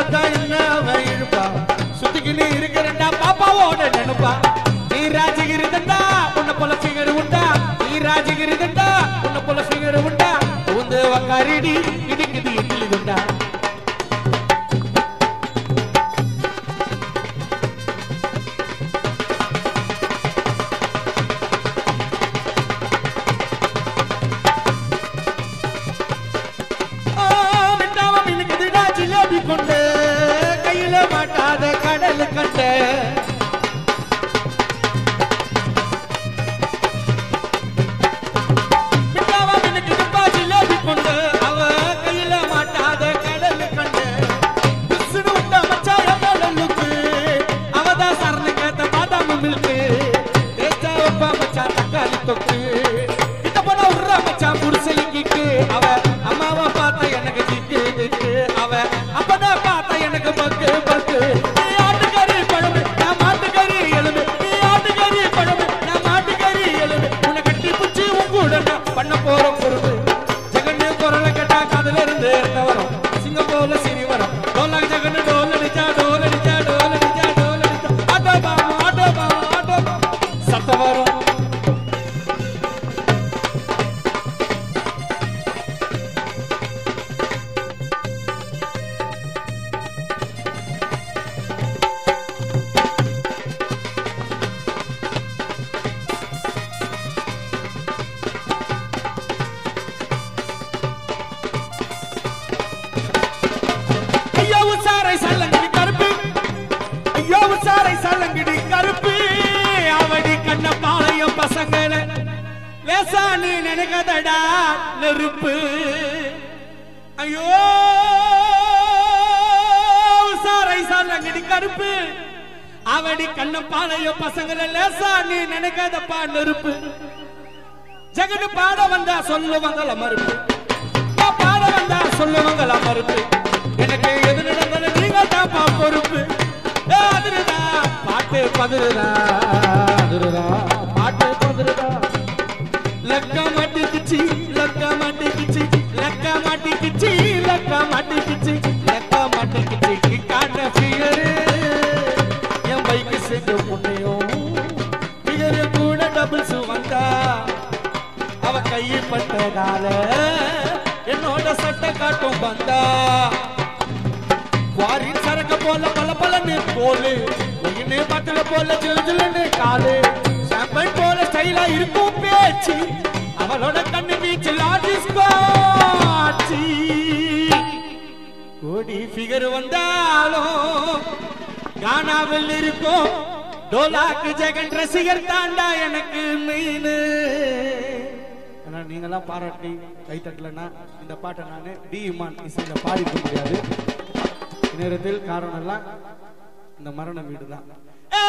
தான் என்ன அவன் இழுப்பா சுத்திக்கின்னு இருக்கிறண்டா பாப்பாவோட நினைப்பா நீ ராஜகிரி தண்டா உன்னை போல ஃபிகர் உண்டா நீ ராஜகிரி தண்டா உன்னை போல ஃபிகர் உண்டா உந்து வக்காரிடி இடிக்குது இட்லி உண்டா கொண்டு கையில மாட்டாத கடல் கண்ட ஜிலேபி கொண்டு அவ கையில மாட்டாத கடல் கண்ட மச்சாக்கு அவதான் சரணு கேட்ட பாதாம மில்க்கு மச்சா தக்காளி தொக்கு இத போல உர்ற மச்சா புடிசலிக்கு அவ அம்மாவை பார்த்த எனக்கு திக்கு அவ அப்பதான் பார்த்த எனக்கு பக்கு பக்கு நீ ஆட்டுக்கறி பழம்பு நான் மாட்டுக்கறி எலும்பு நீ ஆட்டுக்கறி பழம்பு நான் மாட்டுக்கறி எலும்பு உன்னை கட்டி பிடிச்சி உன் கூட பண்ண போற பொறுப்பு ஜெகன்னு குரலை கேட்டா காதுல இருந்து வரும் சிங்கம் போல சிரி வரும் டோலா ஜெகன்னு டோல் அடிச்சா டோல் அடிச்சா டோல் அடிச்சா டோல் அடிச்சா ஆட்டோ பாமா ஆட்டோ பாமா ஆட்டோ பாமா சத்த வரும் சலங்கடி கருப்பு அவடி கண்ண பாளையம் பசங்கள லேசா நீ நினைக்கதடா நெருப்பு ஐயோ சாரை சலங்கடி கருப்பு அவடி கண்ண பாளையம் பசங்கள லேசா நீ நினைக்காதப்பா நெருப்பு ஜெகடு பாட வந்தா சொல்லுவாங்கள மறுப்பு பாட வந்தா சொல்லுவாங்கள மறுப்பு எனக்கு எது நடந்தாலும் நீங்க தாப்பா பொறுப்பு பாட்டு பதுருதா பாட்டு பதுருதா லக்கா மாட்டிக்கிச்சு லக்கா மாட்டிக்கிச்சு லக்கா மாட்டிக்கிச்சு லக்கா மாட்டிக்கிச்சு லக்கா மாட்டிக்கிச்சு கிக்கான ஃபிகர் என் பைக்கு சேர்ந்து பொண்ணையும் ஃபிகர் கூட டபுள்ஸ் வந்தா அவ கையை பட்டதால என்னோட சட்டை காட்டும் வந்தா வாரின் சரக்க போல பல பலன்னு போலு ஒயினே பாட்டுல போல ஜில் ஜில்லுன்னு காலு ஷாம்பன் போல ஸ்டைலா இருக்கும் பேச்சு அவளோட கண்ணு வீச்சில் ஆட்சி கோடி ஃபிகர் வந்தாலும் கானாவில் இருக்கும் டோலாக்கு ஜெகன் ரசிகர் தாண்டா எனக்கு மெயின் நீங்களாம் பாராட்டி கைத்தட்டலன்னா இந்த பாட்டை நான் டி இமான் இசையில பாடிக்க முடியாது நேரத்தில் காரணம் எல்லாம் இந்த மரண வீடுதான்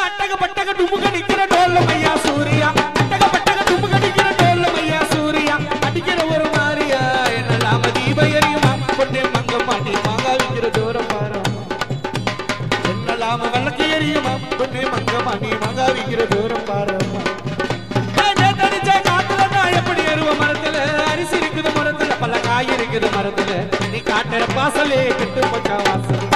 அட்டக பட்டக டுமுக நிக்கிற டோல்ல மையா சூரியா அட்டக பட்டக டுமுக நிக்கிற டோல்ல மையா சூரியா அடிக்கிற ஒரு மாரியா என்னலாம் தீப எரியுமா பொண்ணே மங்க மாட்டி மாங்கா விக்கிற தூரம் பாரு என்னலாம் வழக்கு எரியுமா பொண்ணே மங்க மாட்டி மாங்கா விக்கிற தூரம் பாரு எப்படி எருவ மரத்துல அரிசி இருக்குது மரத்துல பல காய் இருக்குது மரத்துல நீ காட்டுற பாசலே கெட்டு போச்சா வாசல்